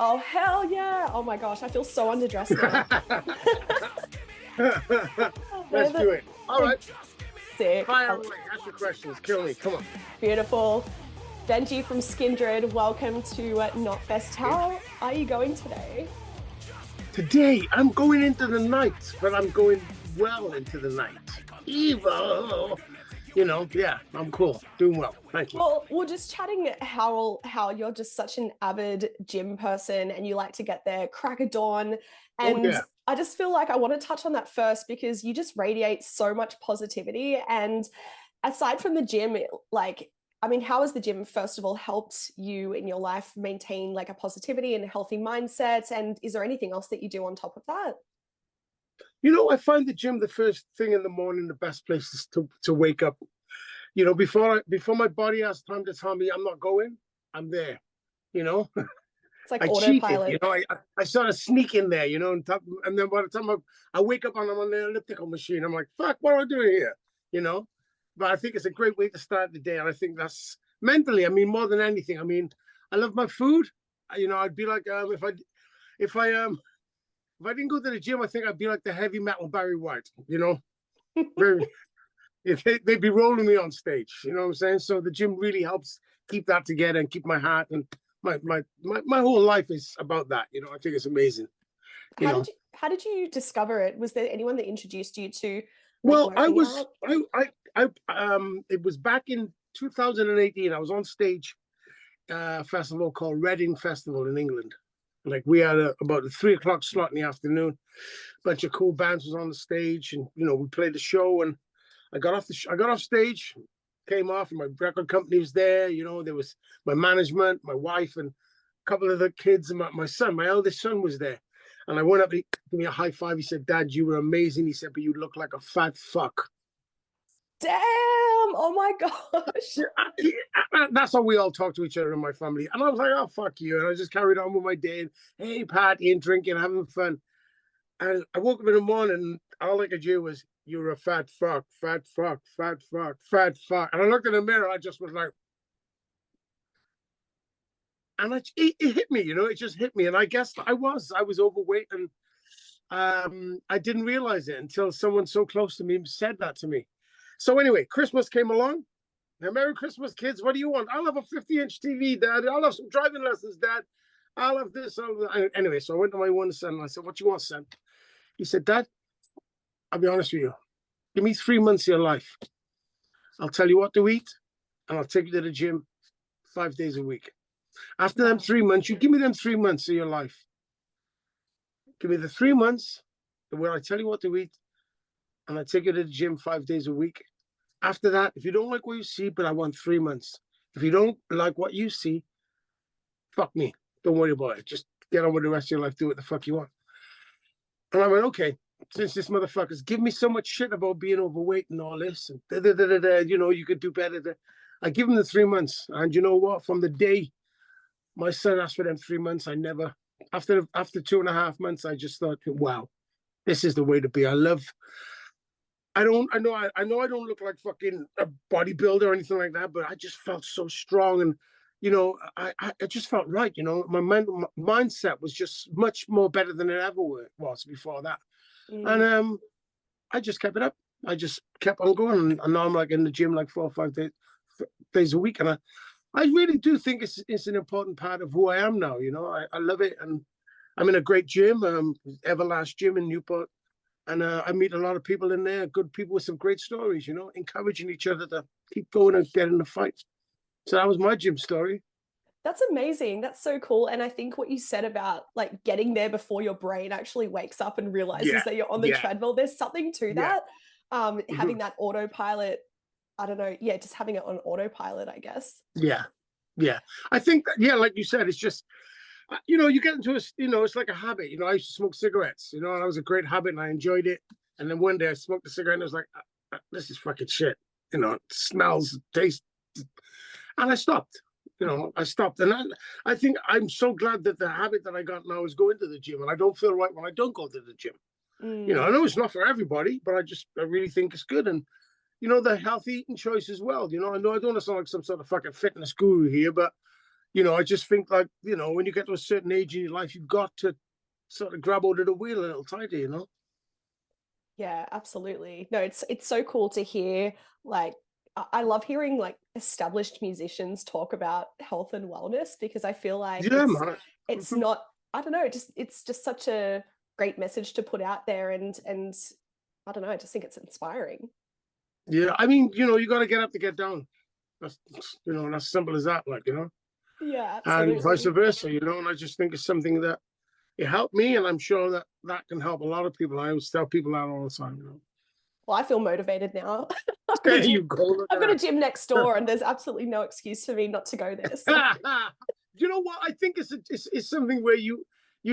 Oh, hell yeah. Oh my gosh, I feel so underdressed now. Let's do it. All right. Sick. Fire away. Ask your questions. Kill me. Come on. Beautiful. Benji from Skindred, welcome to Knotfest. How are you going today? Today, I'm going into the night, but I'm going well into the night. Evil. You know, yeah, I'm cool. Doing well. Thank you. Well, we're just chatting how you're just such an avid gym person and you like to get there crack of dawn. And I just feel like I want to touch on that first because you just radiate so much positivity. And aside from the gym, how has the gym, first of all, helped you in your life maintain like a positivity and a healthy mindset? And is there anything else that you do on top of that? You know, I find the gym the first thing in the morning, the best place is to wake up. You know, before my body has time to tell me I'm not going, I'm there. You know, it's like I autopilot. cheated. You know, I sort of sneak in there. You know, and then by the time I wake up and I'm on the elliptical machine, I'm like, fuck, what am I doing here? You know, but I think it's a great way to start the day, and I think that's mentally. I mean, more than anything. I mean, I love my food. You know, I'd be like, if I didn't go to the gym, I think I'd be like the heavy metal Barry White, you know? They'd be rolling me on stage, you know what I'm saying? So the gym really helps keep that together and keep my heart, and my whole life is about that, you know? I think it's amazing. How did you discover it? Was there anyone that introduced you to Well, it was back in 2018. I was on stage a festival called Reading Festival in England. Like we had about a 3 o'clock slot in the afternoon. A bunch of cool bands was on the stage, and you know we played the show. And I got off stage, came off, and my record company was there. You know, there was my management, my wife, and a couple of the kids, and my son, my eldest son, was there. And I went up, he gave me a high five. He said, "Dad, you were amazing." He said, "But you look like a fat fuck." Damn! Oh my gosh! That's how we all talk to each other in my family. And I was like, "Oh, fuck you!" And I just carried on with my day. And, hey, partying, drinking, having fun. And I woke up in the morning, and all I could do was, "You're a fat fuck, fat fuck, fat fuck, fat fuck." And I looked in the mirror. I just was like, and it hit me. You know, it just hit me. And I guess I was overweight, and I didn't realize it until someone so close to me said that to me. So anyway, Christmas came along. Now, Merry Christmas, kids. What do you want? I'll have a 50-inch TV, Dad. I'll have some driving lessons, Dad. I'll have this. Anyway, so I went to my one son and I said, "What you want, son?" He said, "Dad, I'll be honest with you. Give me 3 months of your life. I'll tell you what to eat, and I'll take you to the gym 5 days a week. After them 3 months, you give me them 3 months of your life. Give me the 3 months where I tell you what to eat, and I take you to the gym 5 days a week. After that, if you don't like what you see, but I want 3 months. If you don't like what you see, fuck me. Don't worry about it. Just get on with the rest of your life. Do what the fuck you want." And I went, okay, since this motherfucker's give me so much shit about being overweight and all this, and you know, you could do better. I give him the 3 months. And you know what? From the day my son asked for them 3 months, I never, after 2.5 months, I just thought, wow, this is the way to be. I know I don't look like fucking a bodybuilder or anything like that, but I just felt so strong, and you know, I just felt right. You know, my mindset was just much more better than it ever was before that. And I just kept it up. I just kept on going, and now I'm like in the gym like 4 or 5 days a week, and I really do think it's an important part of who I am now. You know, I love it, and I'm in a great gym, Everlast Gym in Newport. And I meet a lot of people in there, good people with some great stories, you know, encouraging each other to keep going and get in the fight. So that was my gym story. That's amazing. That's so cool. And I think what you said about like getting there before your brain actually wakes up and realizes that you're on the treadmill, there's something to that. Having that autopilot, I don't know. Yeah, just having it on autopilot, I guess. Yeah. I think that, like you said, it's just, you know, you get into it's like a habit. You know, I used to smoke cigarettes, you know, and that was a great habit and I enjoyed it. And then one day I smoked a cigarette and I was like, this is fucking shit. You know, it smells, tastes. And I stopped. You know, I stopped. And I think I'm so glad that the habit that I got now is going to the gym. And I don't feel right when I don't go to the gym. You know, I know it's not for everybody, but I really think it's good. And, you know, the healthy eating choice as well. You know I don't want to sound like some sort of fucking fitness guru here, but you know, I just think like, you know, when you get to a certain age in your life, you've got to sort of grab hold of the wheel a little tighter, you know? Yeah, absolutely. No, it's so cool to hear. Like, I love hearing like established musicians talk about health and wellness, because I feel like Yeah, man. it's not, I don't know, it's just such a great message to put out there, and I don't know, I just think it's inspiring. Yeah, I mean, you know, you got to get up to get down. That's, you know, that's simple as that, like, you know, Yeah, and vice absolutely. versa, you know, and I just think it's something that it helped me, and I'm sure that that can help a lot of people. I always tell people that all the time, you know. Well, I feel motivated now. I've got a There gym. you go, look I've got a at gym next door, and there's absolutely no excuse for me not to go there. So. that. You know what? I think it's something where you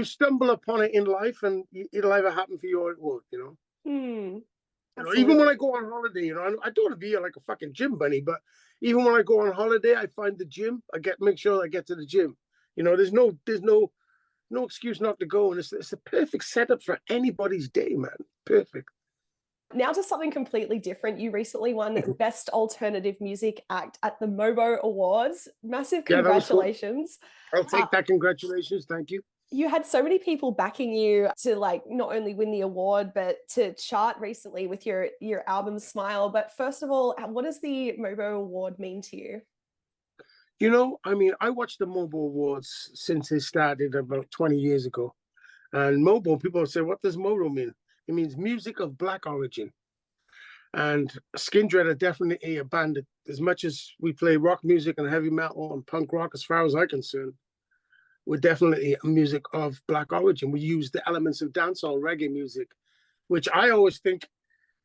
stumble upon it in life, and it'll either happen for you or it won't, you know. Hmm, You know, even when absolutely. I go on holiday, you know, I don't want to be like a fucking gym bunny, but even when I go on holiday, I find the gym. Make sure I get to the gym. You know, there's no excuse not to go, and it's a perfect setup for anybody's day, man. Perfect. Now to something completely different. You recently won Best Alternative Music Act at the MOBO Awards. Massive Yeah, that was cool. congratulations. I'll Uh, take that. Congratulations. Thank you. you had so many people backing you to like not only win the award, but to chart recently with your album Smile. But first of all, what does the MOBO Award mean to you? You know, I mean, I watched the Mobile Awards since it started about 20 years ago. And mobile, people say, what does mobile mean? It means music of black origin. And Skindred are definitely a band that, as much as we play rock music and heavy metal and punk rock, as far as I'm concerned, we're definitely a music of black origin. We use the elements of dancehall reggae music, which I always think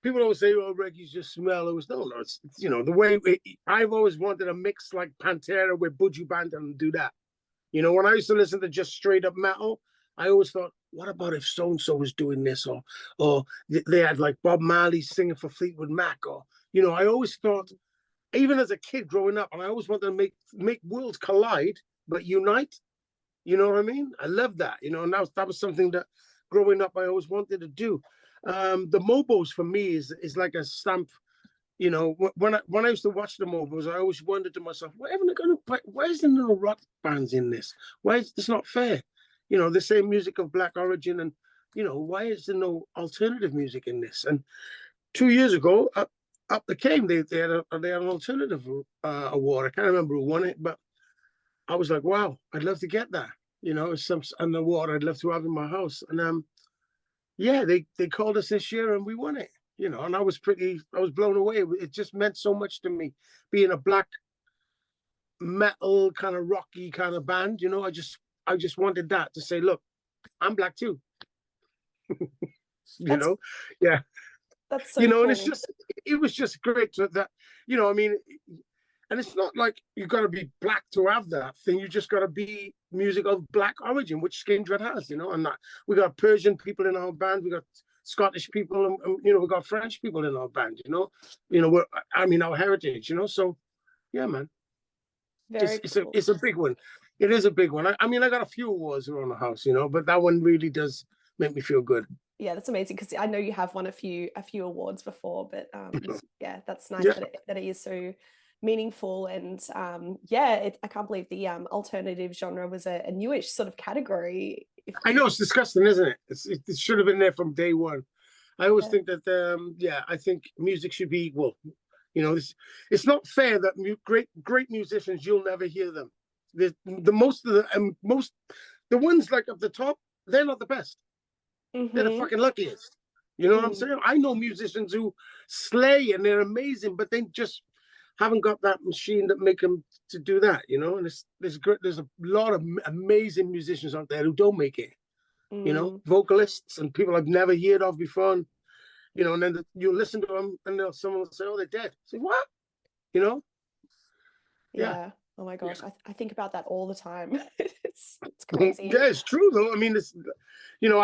people always say, "Oh, reggae's just smell." It was no, it's you know the way I've always wanted to mix like Pantera with Buju Banton and do that. You know, when I used to listen to just straight up metal, I always thought, what about if so and so was doing this, or they had like Bob Marley singing for Fleetwood Mac, or you know, I always thought, even as a kid growing up, and I always wanted to make worlds collide but unite. You know what I mean? I love that. You know, and that was something that growing up I always wanted to do. The Mobos for me is like a stamp. You know, when I used to watch the Mobos, I always wondered to myself, why haven't they going to play? Why is there no rock bands in this? Why is this not fair? You know, the same music of black origin, and you know, why is there no alternative music in this? And 2 years ago, up the came they had an alternative award. I can't remember who won it, but I was like, wow, I'd love to get that. You know, it's an award I'd love to have in my house. And yeah, they called us this year and we won it. You know, and I was blown away. It just meant so much to me, being a black metal kind of rocky kind of band. You know, I just wanted that to say, look, I'm black too. You That's know, yeah. that's You so know, and cool. it was just great that, you know, I mean, and it's not like you got to be black to have that thing. You just got to be music of black origin, which Skindred has, you know. And we got Persian people in our band, we got Scottish people, and you know, we got French people in our band, you know. I mean, our heritage, you know. So yeah, man, Very cool. it's a big one. It is a big one. I mean, I got a few awards around the house, you know, but that one really does make me feel good. Yeah, that's amazing, because I know you have won a few awards before, but yeah, that's nice Yeah, that it is so meaningful. And yeah, I can't believe the alternative genre was a newish sort of category. If I know it's disgusting, isn't it? It should have been there from day one. I always yeah. think that, yeah, I think music should be equal. You know, it's not fair that great musicians you'll never hear them. The most of the ones like at the top, they're not the best. They're the Mm-hmm. fucking luckiest. You know what I'm Mm. saying? I know musicians who slay and they're amazing, but they just haven't got that machine that make them to do that. You know, and there's a lot of amazing musicians out there who don't make it. You know, Mm. vocalists and people I've never heard of before. And, you know, and then you listen to them and someone will say, oh, they're dead. Say, what? You know? Yeah. Yeah. Oh my Yeah. gosh, I think about that all the time. It's Yeah, crazy. it's true though. I mean, you know,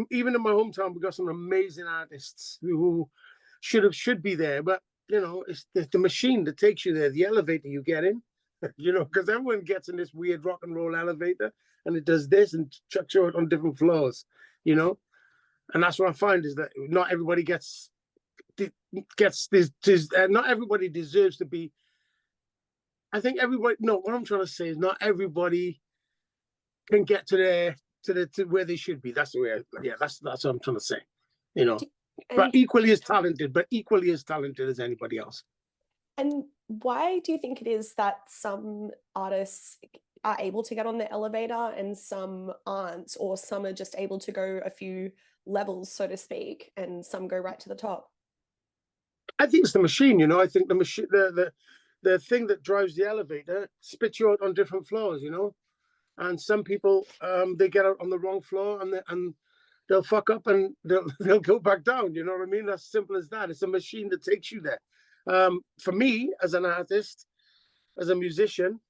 even in my hometown, we got some amazing artists who should be there, but you know, it's the machine that takes you there, the elevator you get in, you know, because everyone gets in this weird rock and roll elevator and it does this and chucks you out on different floors, you know, and that's what I find is that not everybody gets this, not everybody deserves to be I think everybody. No, what I'm trying to say is not everybody can get to where they should be. That's the way. That's what I'm trying to say. You know, but equally as talented, as anybody else. And why do you think it is that some artists are able to get on the elevator and some aren't, or some are just able to go a few levels, so to speak, and some go right to the top? I think it's the machine, you know. I think the machine, the thing that drives the elevator spits you out on different floors, you know. And some people, they get out on the wrong floor and they'll fuck up and they'll go back down. You know what I mean? That's simple as that. It's a machine that takes you there. For me, as an artist, as a musician,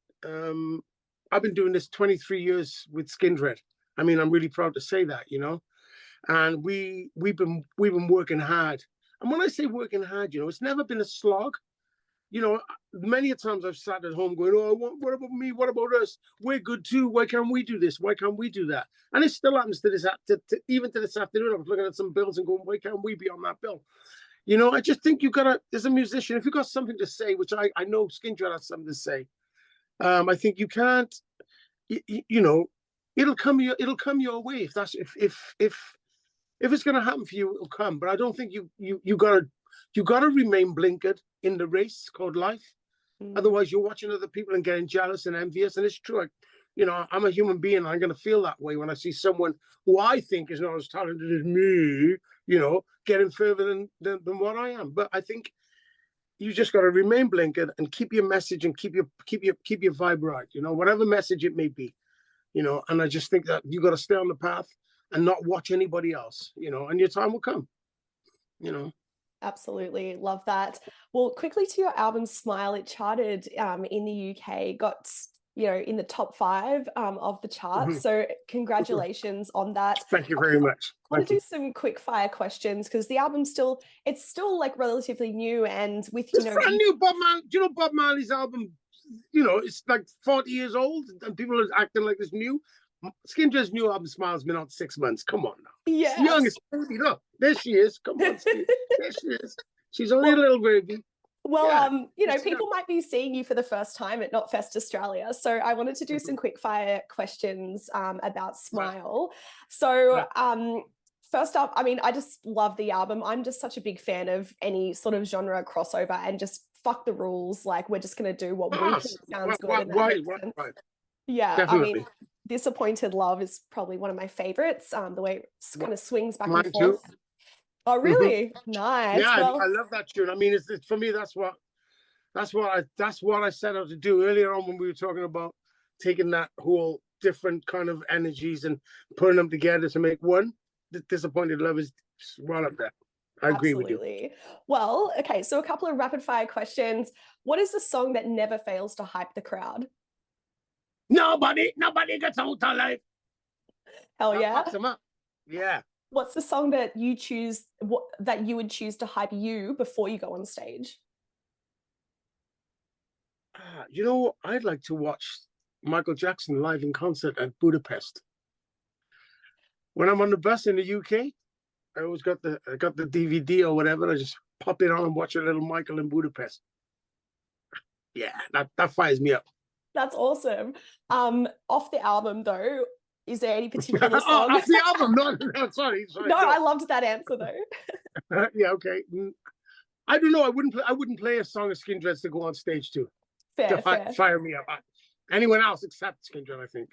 I've been doing this 23 years with Skindred. I mean, I'm really proud to say that, you know. And we've been working hard. And when I say working hard, you know, it's never been a slog. You know, many a times I've sat at home going, oh, what about me? What about us? We're good too. Why can't we do this? Why can't we do that? And it still happens to even to this afternoon. I was looking at some bills and going, why can't we be on that bill? You know, I just think you gotta, as a musician, if you've got something to say, which I know Skindred has something to say, I think you can't, you know, it'll come your way if it's gonna happen for you, it'll come. But I don't think you gotta remain blinkered in the race called life. Otherwise, you're watching other people and getting jealous and envious. And it's true. You know, I'm a human being. I'm going to feel that way when I see someone who I think is not as talented as me, you know, getting further than what I am. But I think you just got to remain blinkered and keep your message and keep your vibe right. You know, whatever message it may be. You know, and I just think that you got to stay on the path and not watch anybody else. You know, and your time will come. You know. Absolutely. Love that. Well, quickly to your album Smile, it charted in the UK, got, you know, in the top 5 of the charts. So congratulations on that. Thank you very much. I want to do some quick fire questions because the album's still like relatively new, and with, you know, brand new. Bob Marley, do you know Bob Marley's album, you know, it's like 40 years old and people are acting like it's new. Skindred's new album Smile's been out 6 months. Come on now. Yeah. Youngest baby. Look, there she is. Come on, Skindred. There she is. She's only a little baby. Well, yeah. You know, people might be seeing you for the first time at Knotfest Australia. So I wanted to do some quick fire questions about Smile. So first up, I mean, I just love the album. I'm just such a big fan of any sort of genre crossover and just fuck the rules. Like, we're just going to do what we think sounds good. Right. Yeah, definitely. I mean, Disappointed Love is probably one of my favorites. The way it kind of swings back and forth. Too. Oh, really? Nice. Yeah, well, I love that tune. I mean, it's for me. That's what I set out to do earlier on when we were talking about taking that whole different kind of energies and putting them together to make one. Disappointed Love is right up there. I agree with you. Well, okay. So a couple of rapid fire questions. What is the song that never fails to hype the crowd? Nobody gets out alive. Hell yeah. Fucks them up. Yeah. What's the song that you choose, that you would choose to hype you before you go on stage? You know, I'd like to watch Michael Jackson live in concert at Budapest. When I'm on the bus in the UK, I always got the DVD or whatever. I just pop it on and watch a little Michael in Budapest. Yeah, that fires me up. That's awesome. Off the album though, is there any particular song? Off the album? No, sorry. No, I loved that answer though. Yeah, okay. I don't know. I wouldn't play a song of Skindred's to go on stage to. Fair. Fire me up. Anyone else except Skindred, I think.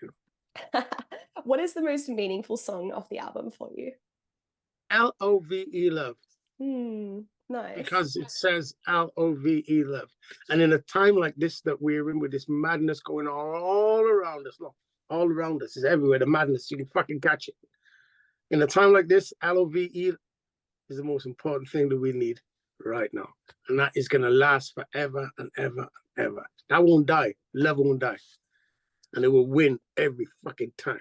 What is the most meaningful song off the album for you? L-O-V-E, Love. Nice. Because it says L-O-V-E, Love. And in a time like this that we're in, with this madness going on all around us, look, all around us, is everywhere, the madness, you can fucking catch it. In a time like this, L-O-V-E is the most important thing that we need right now. And that is going to last forever and ever and ever. That won't die. Love won't die. And it will win every fucking time.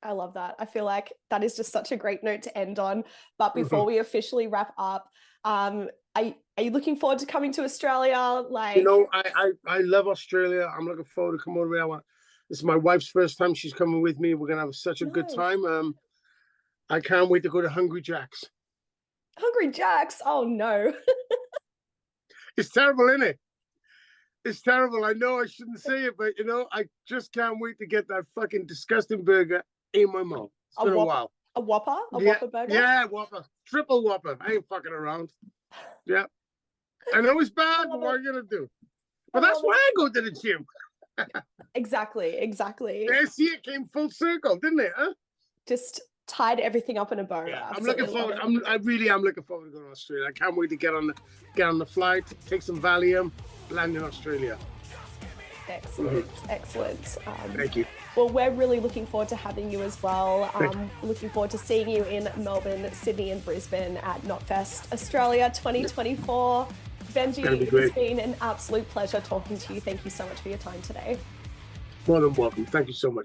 I love that. I feel like that is just such a great note to end on. But before we officially wrap up, are you looking forward to coming to Australia? Like, you know, I love Australia. I'm looking forward to coming over. This is my wife's first time. She's coming with me. We're gonna have such a good time. I can't wait to go to Hungry Jack's. Hungry Jack's? Oh no. It's terrible, isn't it? It's terrible. I know I shouldn't say it, but you know, I just can't wait to get that fucking disgusting burger in my mouth. It's been a while. A Whopper? A Yeah, Whopper burger? yeah, Whopper. Triple Whopper. I ain't fucking around. Yeah. I know it's bad, but what are you gonna do? But that's why I go to the gym. Exactly. Yeah, see, it came full circle, didn't it? Huh? Just tied everything up in a bow. Yeah, I'm Absolutely looking forward. love it. I really am looking forward to going to Australia. I can't wait to get on the flight, take some Valium, land in Australia. Excellent, excellent. Thank you. Well, we're really looking forward to having you as well. Looking forward to seeing you in Melbourne, Sydney and Brisbane at Knotfest Australia 2024. Benji, it's been an absolute pleasure talking to you. Thank you so much for your time today. More than welcome. Thank you so much.